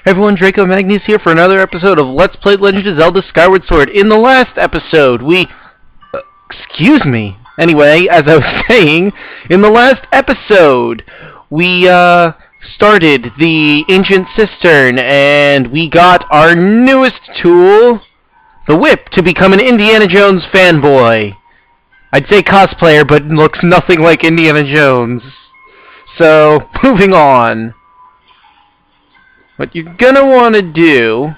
Everyone, Draco Magnus here for another episode of Let's Play Legend of Zelda Skyward Sword. In the last episode, excuse me. Anyway, as I was saying, in the last episode, we, started the Ancient Cistern, and we got our newest tool, the whip, to become an Indiana Jones fanboy. I'd say cosplayer, but looks nothing like Indiana Jones. So, moving on. What you're gonna want to do...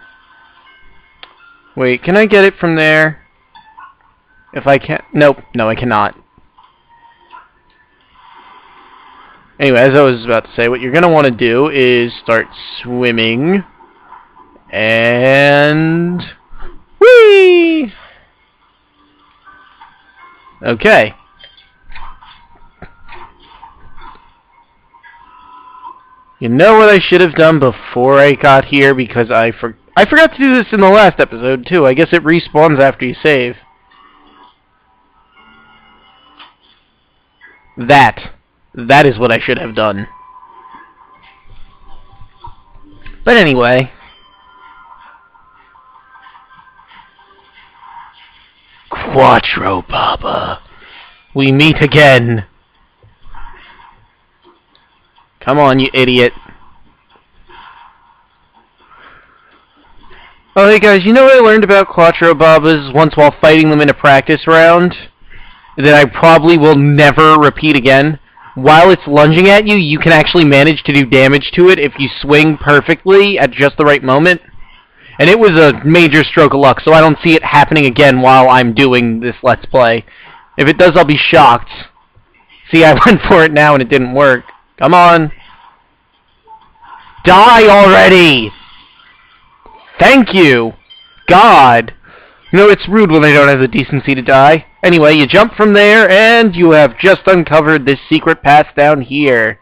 Wait, can I get it from there? If I can... Nope, no I cannot. Anyway, as I was about to say, what you're gonna want to do is start swimming. And... Whee! Okay. You know what I should have done before I got here, because I forgot to do this in the last episode too. I guess it respawns after you save. That is what I should have done. But anyway. Quattro Baba. We meet again. Come on, you idiot. Oh, hey guys, you know what I learned about Quattro Babas once while fighting them in a practice round? That I probably will never repeat again? While it's lunging at you, you can actually manage to do damage to it if you swing perfectly at just the right moment. And it was a major stroke of luck, so I don't see it happening again while I'm doing this Let's Play. If it does, I'll be shocked. See, I went for it now and it didn't work. Come on. Die already! Thank you! God! You know, it's rude when they don't have the decency to die. Anyway, you jump from there, and you have just uncovered this secret path down here.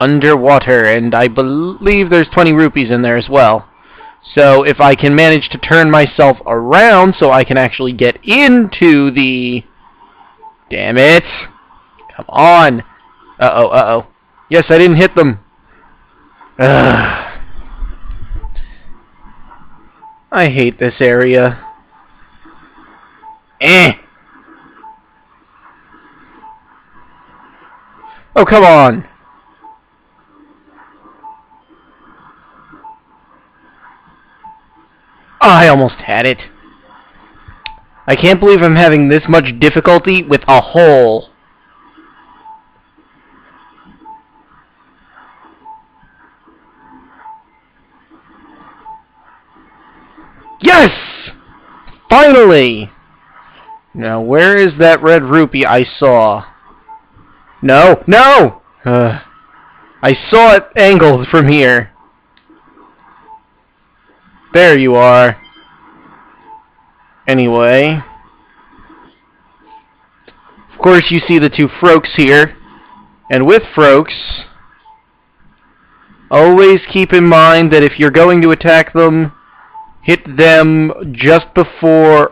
Underwater, and I believe there's 20 rupees in there as well. So, if I can manage to turn myself around so I can actually get into the... Damn it! Come on! Uh-oh, uh-oh. Yes, I didn't hit them. Ugh. I hate this area. Oh, come on. Oh, I almost had it. I can't believe I'm having this much difficulty with a hole. Yes! Finally! Now, where is that red rupee I saw? No! No! I saw it angled from here. There you are. Anyway. Of course, you see the two Frokes here. And with Frokes, always keep in mind that if you're going to attack them, hit them just before,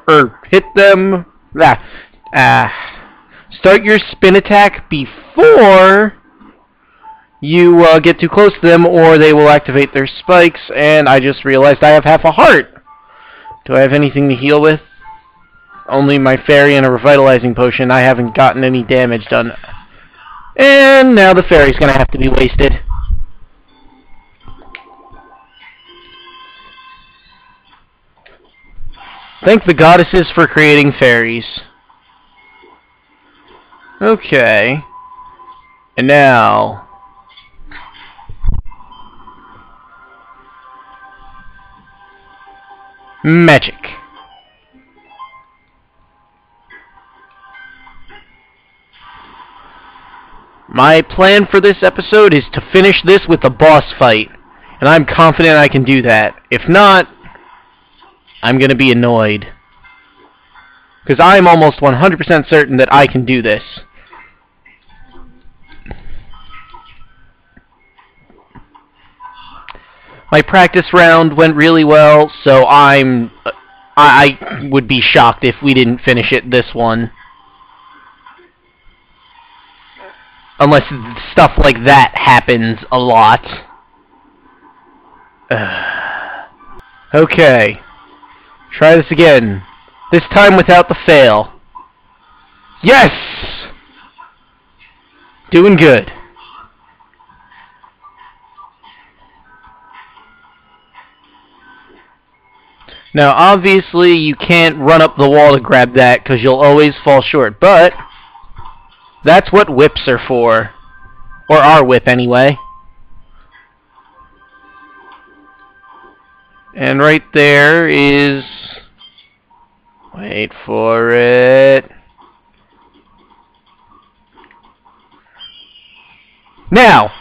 start your spin attack before you get too close to them, or they will activate their spikes, and I just realized I have half a heart. Do I have anything to heal with? Only my fairy and a revitalizing potion. I haven't gotten any damage done. And now the fairy's gonna have to be wasted. Thank the goddesses for creating fairies. Okay. And now... magic. My plan for this episode is to finish this with a boss fight. And I'm confident I can do that. If not... I'm gonna be annoyed. Because I'm almost 100% certain that I can do this. My practice round went really well, so I would be shocked if we didn't finish it this one. Unless stuff like that happens a lot. Okay. Try this again. This time without the fail. Yes! Doing good. Now, obviously, you can't run up the wall to grab that, because you'll always fall short, but that's what whips are for. Or our whip, anyway. And right there is... Wait for it. Now!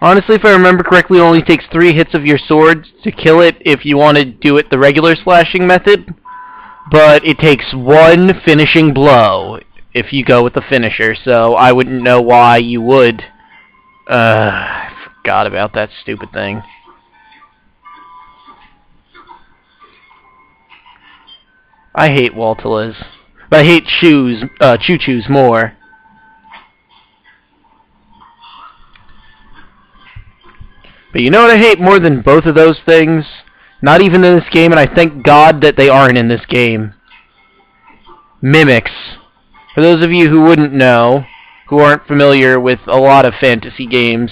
Honestly, if I remember correctly, it only takes 3 hits of your sword to kill it if you want to do it the regular slashing method. But it takes 1 finishing blow if you go with the finisher, so I wouldn't know why you would. I forgot about that stupid thing. I hate Waltala's, but I hate Choo-Choo's more. But you know what I hate more than both of those things? Not even in this game, and I thank God that they aren't in this game. Mimics. For those of you who wouldn't know, who aren't familiar with a lot of fantasy games,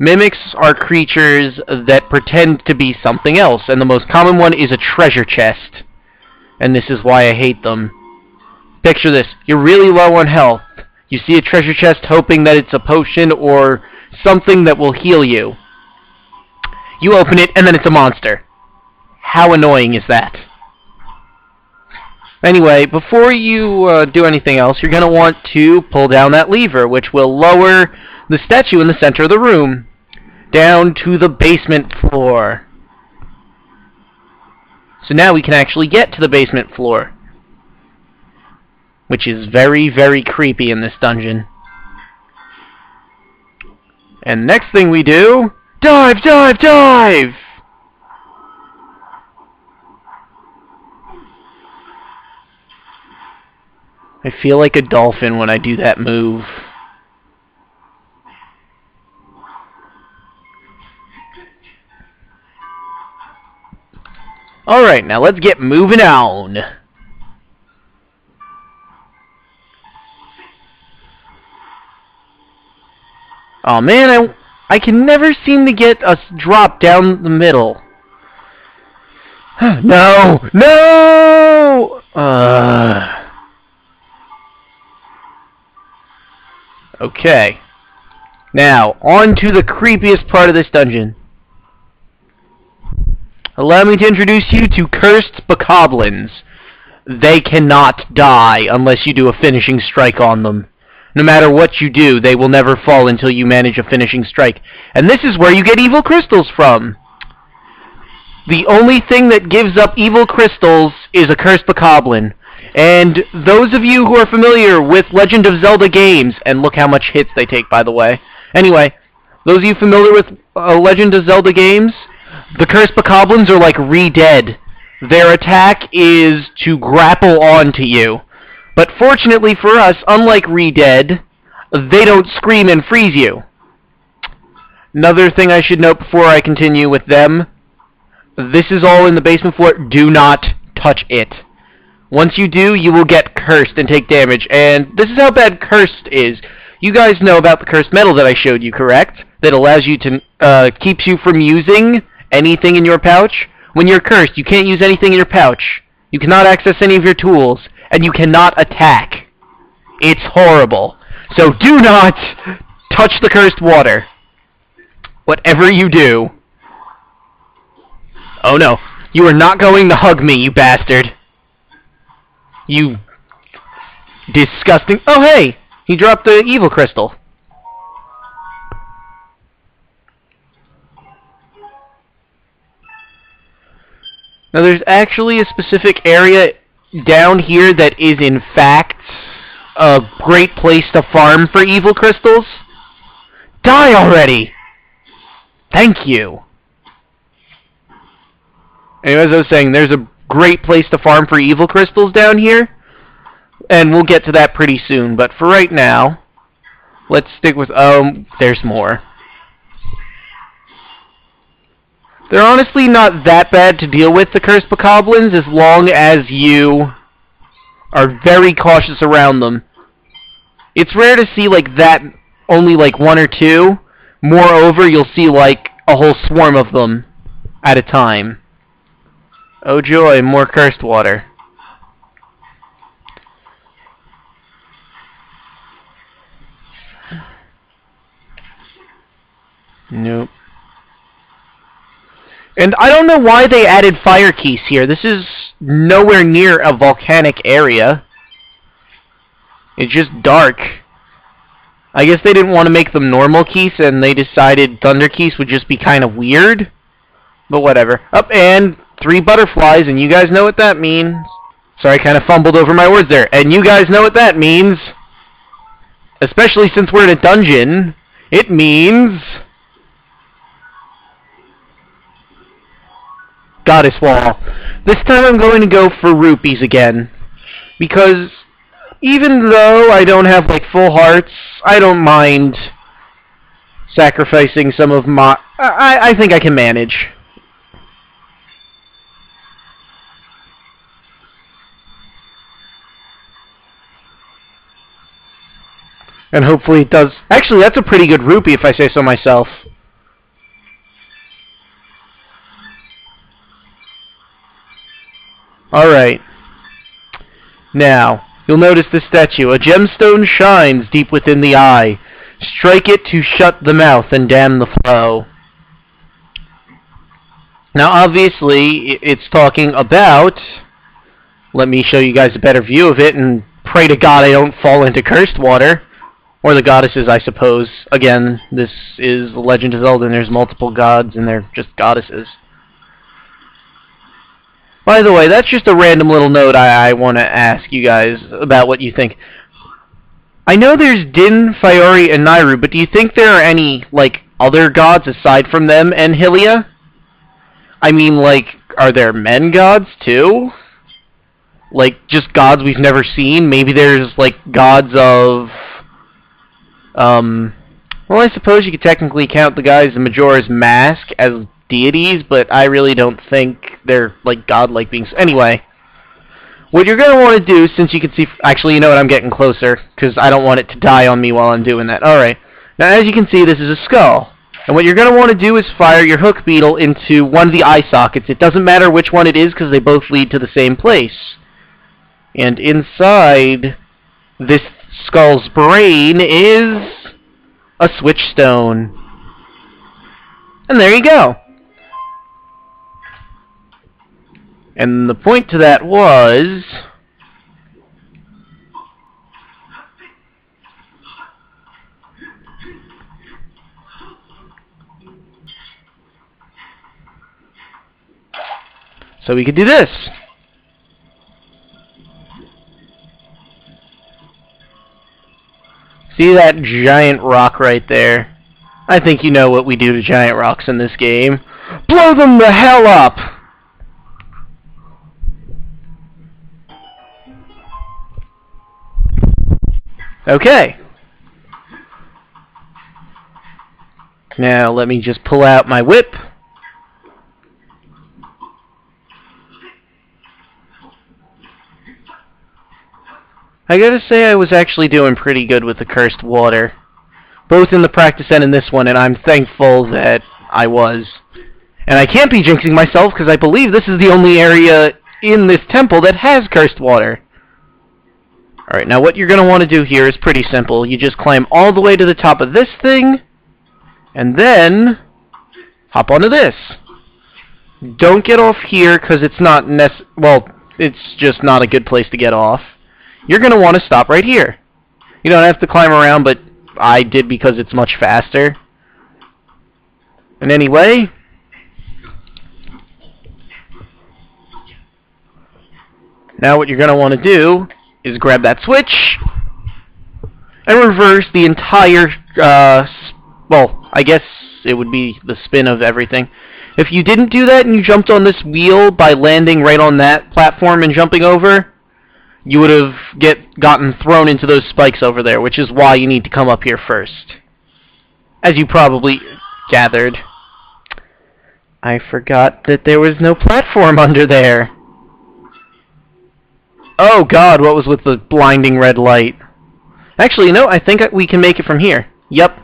mimics are creatures that pretend to be something else, and the most common one is a treasure chest. And this is why I hate them. Picture this. You're really low on health. You see a treasure chest hoping that it's a potion or something that will heal you. You open it, and then it's a monster. How annoying is that? Anyway, before you do anything else, you're going to want to pull down that lever, which will lower the statue in the center of the room down to the basement floor. So now we can actually get to the basement floor, which is very, very creepy in this dungeon. And next thing we do... Dive! Dive! Dive! I feel like a dolphin when I do that move. Alright, now let's get moving on. Oh man, I can never seem to get a drop down the middle. No! No! Okay. Now, on to the creepiest part of this dungeon. Allow me to introduce you to cursed Bekhablins. They cannot die unless you do a finishing strike on them. No matter what you do, they will never fall until you manage a finishing strike. And this is where you get evil crystals from. The only thing that gives up evil crystals is a cursed Bekhablin. And those of you who are familiar with Legend of Zelda games, and look how much hits they take, by the way. Anyway, those of you familiar with Legend of Zelda games, the cursed Bekhablins are like Re-Dead. Their attack is to grapple onto you. But fortunately for us, unlike Re-Dead, they don't scream and freeze you. Another thing I should note before I continue with them, this is all in the basement floor. Do not touch it. Once you do, you will get cursed and take damage. And this is how bad cursed is. You guys know about the cursed metal that I showed you, correct? That allows you to, keeps you from using anything in your pouch. When you're cursed, you can't use anything in your pouch. You cannot access any of your tools. And you cannot attack. It's horrible. So do not touch the cursed water. Whatever you do. Oh no. You are not going to hug me, you bastard. You disgusting... Oh hey! He dropped the evil crystal. Now there's actually a specific area down here that is in fact a great place to farm for evil crystals. Die already! Thank you! Anyway, as I was saying, there's a great place to farm for evil crystals down here, and we'll get to that pretty soon. But for right now, Let's stick with... there's more. They're honestly not that bad to deal with, the cursed bokoblins, as long as you are very cautious around them. It's rare to see like that, only like one or two. Moreover, you'll see like a whole swarm of them at a time. Oh joy, more cursed water. Nope. And I don't know why they added fire keys here. This is nowhere near a volcanic area. It's just dark. I guess they didn't want to make them normal keys, and they decided thunder keys would just be kind of weird. But whatever. Up, and 3 butterflies, and you guys know what that means. Sorry, I kind of fumbled over my words there. And you guys know what that means. Especially since we're in a dungeon. It means... Goddess Wall. This time I'm going to go for rupees again. Because even though I don't have like full hearts, I don't mind sacrificing some of my... I think I can manage. And hopefully it does... Actually, that's a pretty good rupee if I say so myself. Alright. Now, you'll notice this statue. A gemstone shines deep within the eye. Strike it to shut the mouth and dam the flow. Now, obviously, it's talking about... Let me show you guys a better view of it, and pray to God I don't fall into cursed water. Or the goddesses, I suppose. Again, this is The Legend of Zelda, and there's multiple gods, and they're just goddesses. By the way, that's just a random little note I want to ask you guys about what you think. I know there's Din, Fiori, and Nairu, but do you think there are any, like, other gods aside from them and Hylia? I mean, like, are there men gods, too? Like, just gods we've never seen? Maybe there's, like, gods of... Well, I suppose you could technically count the guys in Majora's Mask as deities, but I really don't think they're, like, godlike beings. Anyway, what you're going to want to do, since you can see... Actually, you know what? I'm getting closer, because I don't want it to die on me while I'm doing that. Alright. Now, as you can see, this is a skull. And what you're going to want to do is fire your hook beetle into one of the eye sockets. It doesn't matter which one it is, because they both lead to the same place. And inside this skull's brain is a switch stone. And there you go. And the point to that was... So we could do this. See that giant rock right there? I think you know what we do to giant rocks in this game. Blow them the hell up! Okay. Now let me just pull out my whip. I gotta say I was actually doing pretty good with the cursed water. Both in the practice and in this one, and I'm thankful that I was. And I can't be jinxing myself because I believe this is the only area in this temple that has cursed water. Alright, now what you're going to want to do here is pretty simple. You just climb all the way to the top of this thing, and then hop onto this. Don't get off here because it's not well, it's just not a good place to get off. You're going to want to stop right here. You don't have to climb around, but I did because it's much faster. And anyway, now what you're going to want to do is grab that switch and reverse the entire, well, I guess it would be the spin of everything. If you didn't do that and you jumped on this wheel by landing right on that platform and jumping over, you would have gotten thrown into those spikes over there, which is why you need to come up here first. As you probably gathered. I forgot that there was no platform under there. Oh god, what was with the blinding red light? Actually, no, I think we can make it from here. Yep.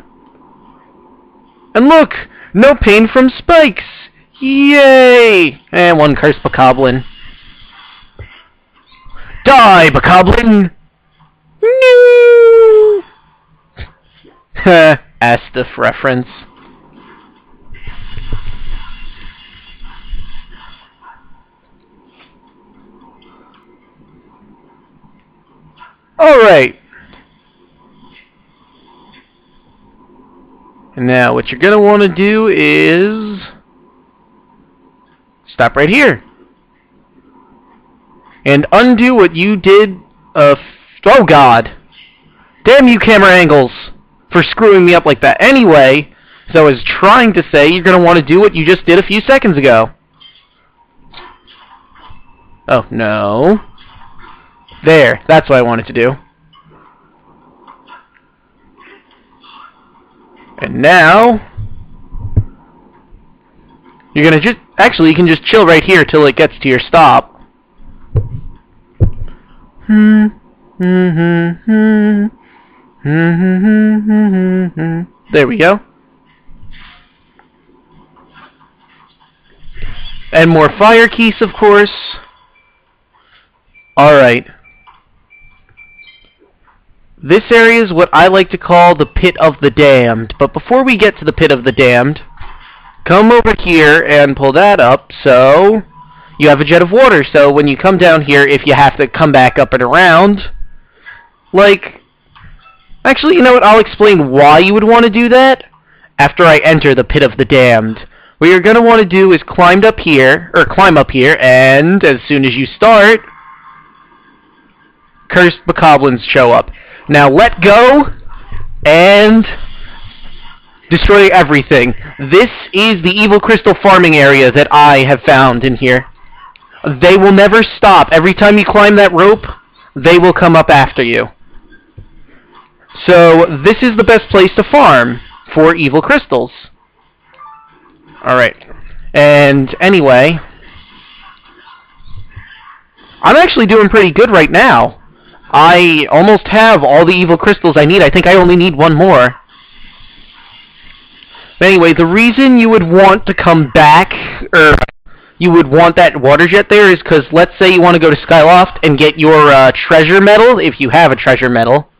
And look! No pain from spikes! Yay! And one cursed Bekhablin. Die, Bekhablin! No! Astaf reference. Alright. And now what you're going to want to do is stop right here. And undo what you did. Oh god. Damn you camera angles for screwing me up like that. Anyway, as I was trying to say, you're going to want to do what you just did a few seconds ago. Oh, no. There, that's what I wanted to do. And now, you're gonna just, actually you can just chill right here till it gets to your stop. There we go. And more fire keys, of course. Alright. This area is what I like to call the Pit of the Damned. But before we get to the Pit of the Damned, come over here and pull that up so you have a jet of water. So when you come down here, if you have to come back up and around, like... Actually, you know what? I'll explain why you would want to do that after I enter the Pit of the Damned. What you're going to want to do is climb up here, and as soon as you start, cursed Bekhablins show up. Now let go and destroy everything. This is the evil crystal farming area that I have found in here. They will never stop. Every time you climb that rope, they will come up after you. So this is the best place to farm for evil crystals. Alright. And anyway, I'm actually doing pretty good right now. I almost have all the evil crystals I need. I think I only need one more. But anyway, the reason you would want to come back, or you would want that water jet there, is because let's say you want to go to Skyloft and get your treasure medal, if you have a treasure medal.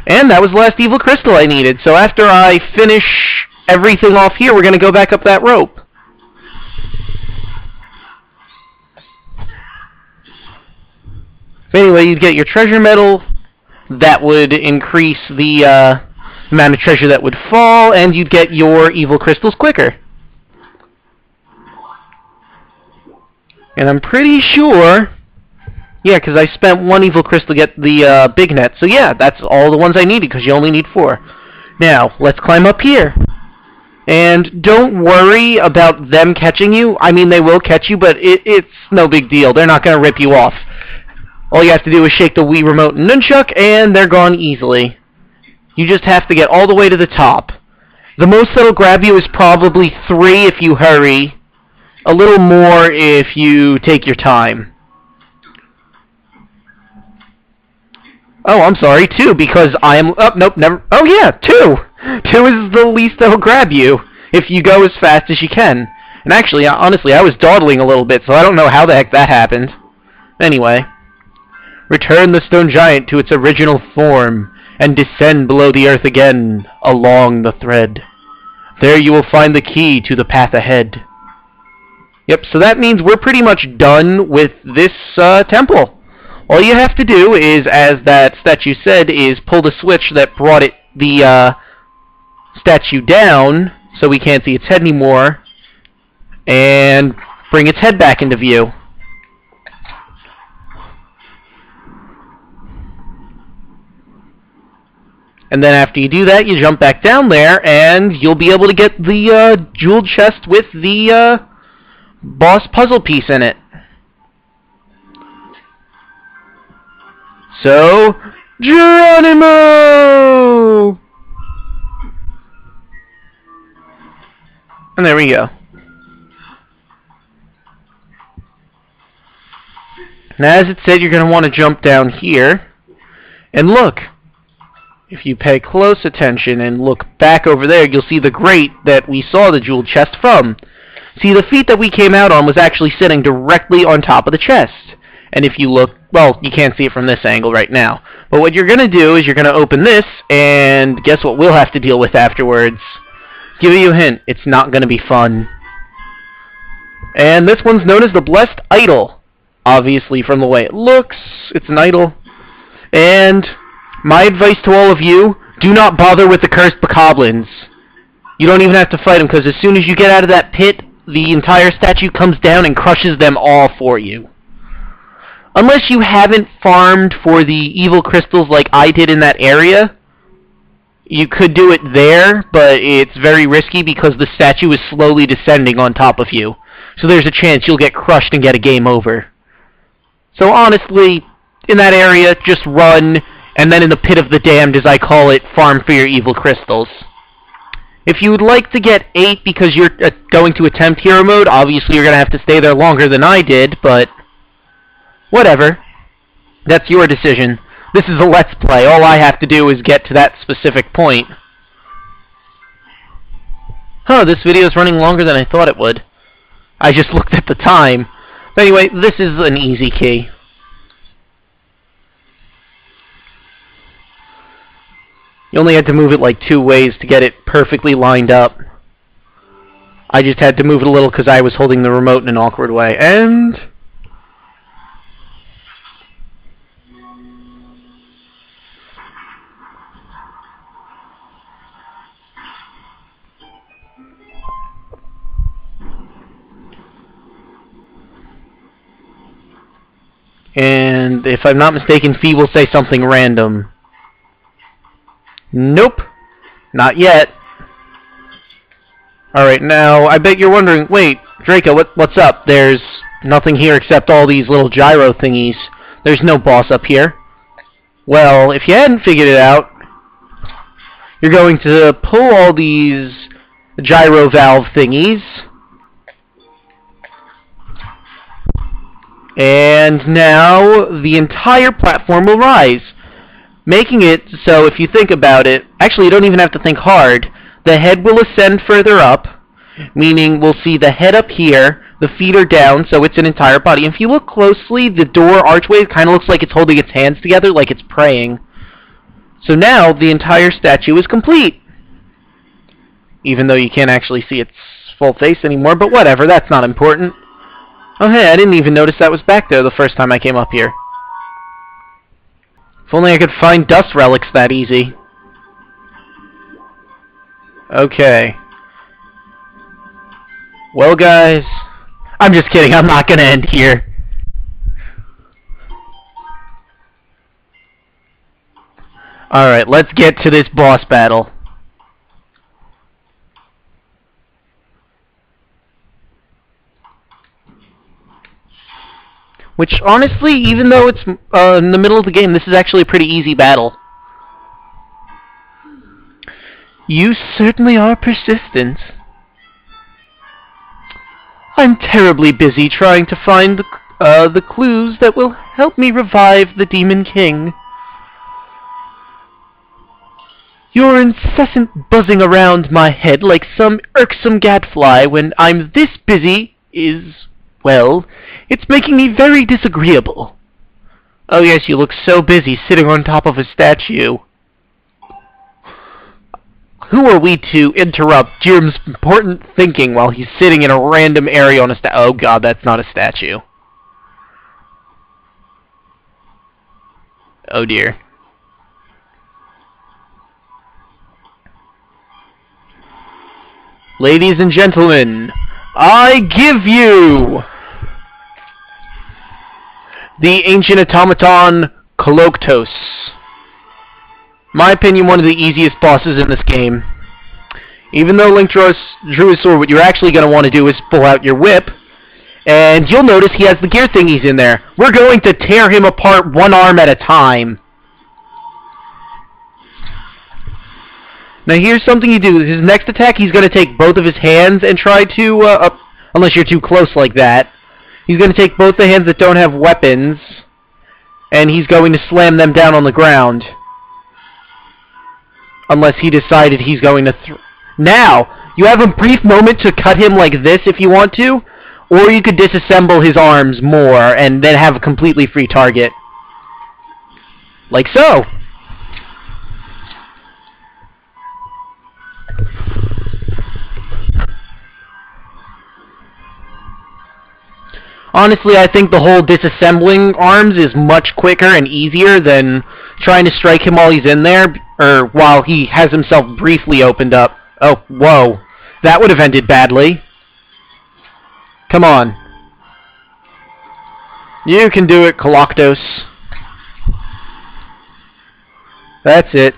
And that was the last evil crystal I needed. So after I finish everything off here, we're going to go back up that rope. Anyway, you'd get your treasure medal. That would increase the amount of treasure that would fall, and you'd get your evil crystals quicker. And I'm pretty sure... Yeah, because I spent one evil crystal to get the big net. So yeah, that's all the ones I needed, because you only need 4. Now, let's climb up here. And don't worry about them catching you. I mean, they will catch you, but it's no big deal. They're not going to rip you off. All you have to do is shake the Wii Remote and Nunchuck, and they're gone easily. You just have to get all the way to the top. The most that'll grab you is probably 3 if you hurry. A little more if you take your time. Oh, I'm sorry, 2, because I am... Oh, nope, never... Oh, yeah, 2! 2 is the least that'll grab you, if you go as fast as you can. And actually, honestly, I was dawdling a little bit, so I don't know how the heck that happened. Anyway. Return the stone giant to its original form, and descend below the earth again, along the thread. There you will find the key to the path ahead. Yep, so that means we're pretty much done with this temple. All you have to do is, as that statue said, is pull the switch that brought the statue down, so we can't see its head anymore, and bring its head back into view. And then after you do that, you jump back down there, and you'll be able to get the jeweled chest with the boss puzzle piece in it. So, Geronimo! And there we go. And as it said, you're going to want to jump down here. And look, if you pay close attention and look back over there, you'll see the grate that we saw the jeweled chest from. See, the feat that we came out on was actually sitting directly on top of the chest. And if you look, well, you can't see it from this angle right now. But what you're going to do is you're going to open this, and guess what we'll have to deal with afterwards? Give you a hint, it's not going to be fun. And this one's known as the Blessed Idol. Obviously, from the way it looks, it's an idol. And my advice to all of you, do not bother with the cursed Bekhablins. You don't even have to fight them, because as soon as you get out of that pit, the entire statue comes down and crushes them all for you. Unless you haven't farmed for the evil crystals like I did in that area, you could do it there, but it's very risky because the statue is slowly descending on top of you. So there's a chance you'll get crushed and get a game over. So honestly, in that area, just run, and then in the pit of the damned, as I call it, farm for your evil crystals. If you would like to get 8 because you're going to attempt hero mode, obviously you're going to have to stay there longer than I did, but whatever. That's your decision. This is a Let's Play. All I have to do is get to that specific point. Huh, this video is running longer than I thought it would. I just looked at the time. But anyway, this is an easy key. You only had to move it like 2 ways to get it perfectly lined up. I just had to move it a little because I was holding the remote in an awkward way. And if I'm not mistaken, Fee will say something random. Nope. Not yet. Alright, now, I bet you're wondering, wait, Draco, what's up? There's nothing here except all these little gyro thingies. There's no boss up here. Well, if you hadn't figured it out, you're going to pull all these gyro valve thingies, and now the entire platform will rise, making it so if you think about it, actually you don't even have to think hard, the head will ascend further up, meaning we'll see the head up here, the feet are down, so it's an entire body. If you look closely, the door archway kind of looks like it's holding its hands together, like it's praying. So now the entire statue is complete. Even though you can't actually see its full face anymore, but whatever, that's not important. Oh hey, I didn't even notice that was back there the first time I came up here. If only I could find dust relics that easy. Okay. Well guys, I'm just kidding, I'm not gonna end here. Alright, let's get to this boss battle. Which, honestly, even though it's in the middle of the game, this is actually a pretty easy battle. You certainly are persistent. I'm terribly busy trying to find the clues that will help me revive the Demon King. Your incessant buzzing around my head like some irksome gadfly when I'm this busy is, well, it's making me very disagreeable. Oh yes, you look so busy sitting on top of a statue. Who are we to interrupt Jim's important thinking while he's sitting in a random area on a oh god, that's not a statue. Oh dear. Ladies and gentlemen, I give you the Ancient Automaton Koloktos. My opinion, one of the easiest bosses in this game. Even though Link drew his sword, what you're actually going to want to do is pull out your whip And you'll notice he has the gear thingies in there. We're going to tear him apart one arm at a time. Now here's something you do. His next attack, he's going to take both of his hands and try to, unless you're too close like that. He's going to take both the hands that don't have weapons, and he's going to slam them down on the ground. Unless he decided he's going to Now, you have a brief moment to cut him like this if you want to, or you could disassemble his arms more and then have a completely free target. Like so. Honestly, I think the whole disassembling arms is much quicker and easier than trying to strike him while he's in there, or while he has himself briefly opened up. Oh, whoa. That would have ended badly. Come on. You can do it, LPLoZSS. That's it.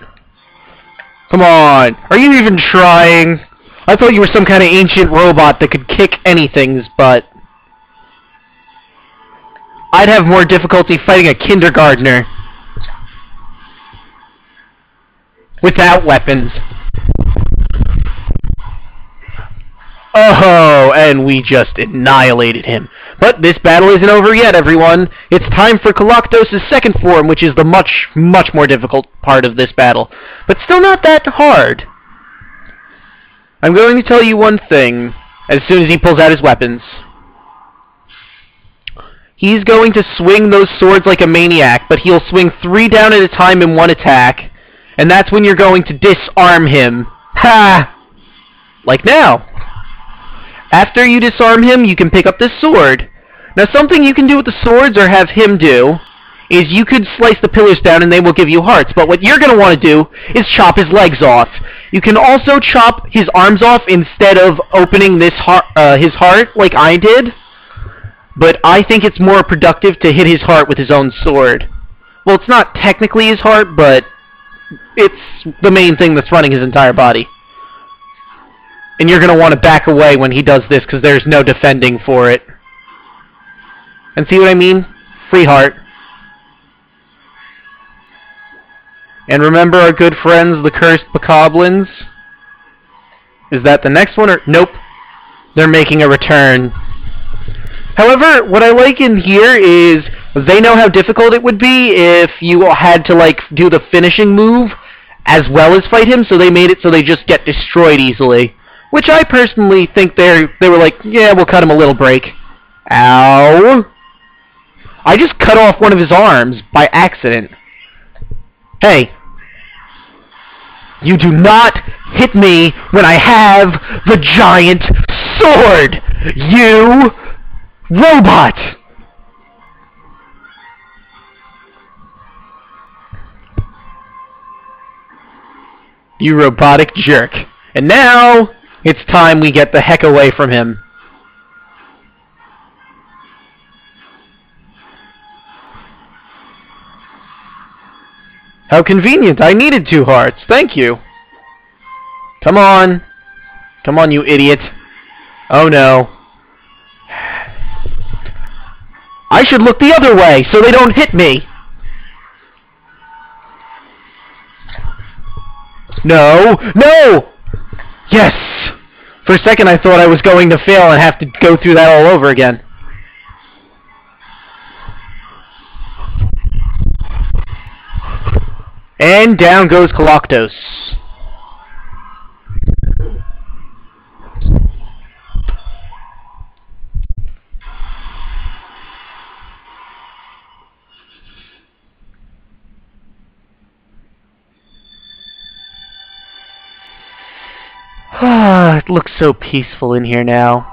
Come on. Are you even trying? I thought you were some kind of ancient robot that could kick anything's butt. I'd have more difficulty fighting a kindergartner without weapons. Oh, and we just annihilated him. But this battle isn't over yet, everyone. It's time for LPLoZSS's second form, which is the much more difficult part of this battle. But still not that hard. I'm going to tell you one thing as soon as he pulls out his weapons. He's going to swing those swords like a maniac, but he'll swing 3 down at a time in one attack, and that's when you're going to disarm him. Ha! Like now. After you disarm him, you can pick up this sword. Now, something you can do with the swords, or have him do, is you could slice the pillars down and they will give you hearts, but what you're going to want to do is chop his legs off. You can also chop his arms off instead of opening this his heart like I did. But I think it's more productive to hit his heart with his own sword. Well, it's not technically his heart, but it's the main thing that's running his entire body. And you're going to want to back away when he does this, because there's no defending for it. And see what I mean? Free heart. And remember our good friends, the cursed Bekhablins? Is that the next one, or... Nope. They're making a return. However, what I like in here is they know how difficult it would be if you had to, like, do the finishing move as well as fight him, so they made it so they just get destroyed easily. Which I personally think they were like, yeah, we'll cut him a little break. Ow. I just cut off one of his arms by accident. Hey. You do not hit me when I have the giant sword! You... robot! You robotic jerk. And now, it's time we get the heck away from him. How convenient. I needed 2 hearts. Thank you. Come on. Come on, you idiot. Oh no. I should look the other way so they don't hit me. No! No! Yes! For a second I thought I was going to fail and have to go through that all over again. And down goes LPLoZSS. It looks so peaceful in here now.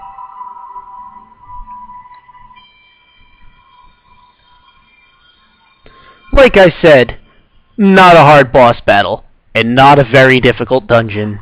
Like I said, not a hard boss battle, and not a very difficult dungeon.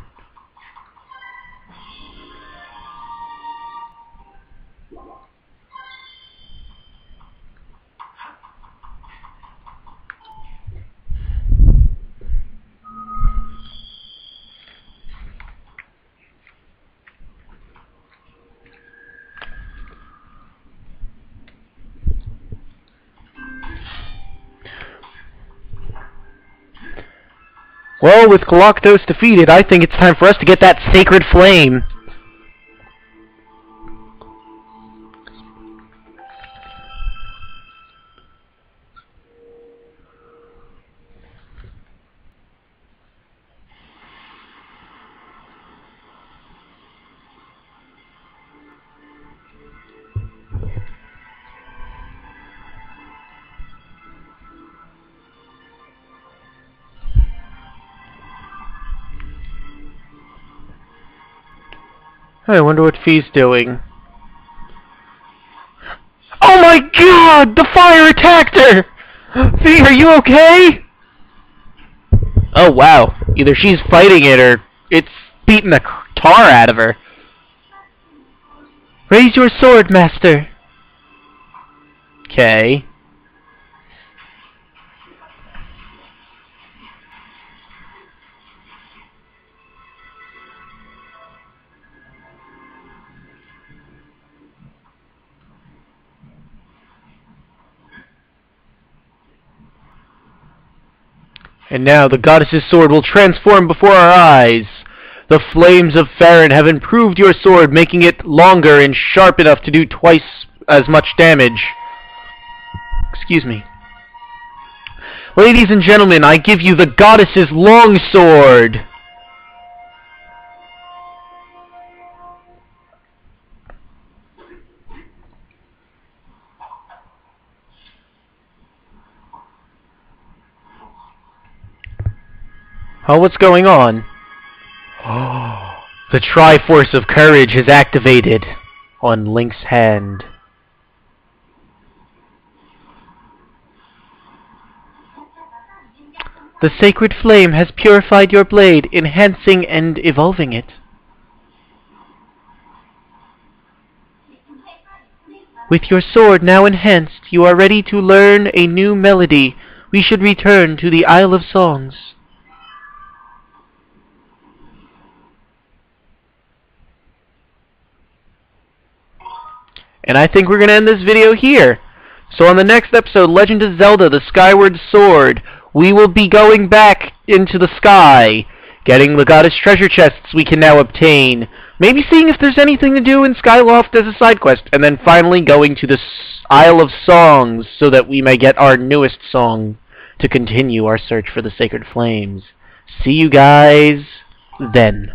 Well, with Galactos defeated, I think it's time for us to get that sacred flame. I wonder what Fee's doing. Oh my god! The fire attacked her! Fee, are you okay? Oh wow. Either she's fighting it or it's beating the tar out of her. Raise your sword, master. Okay. And now the goddess's sword will transform before our eyes. The flames of Farron have improved your sword, making it longer and sharp enough to do twice as much damage. Excuse me. Ladies and gentlemen, I give you the goddess's longsword. Oh, what's going on? Oh, the Triforce of Courage is activated on Link's hand. The sacred flame has purified your blade, enhancing and evolving it. With your sword now enhanced, you are ready to learn a new melody. We should return to the Isle of Songs. And I think we're going to end this video here. So on the next episode, Legend of Zelda, The Skyward Sword, we will be going back into the sky, getting the goddess treasure chests we can now obtain, maybe seeing if there's anything to do in Skyloft as a side quest, and then finally going to the Isle of Songs so that we may get our newest song to continue our search for the sacred flames. See you guys then.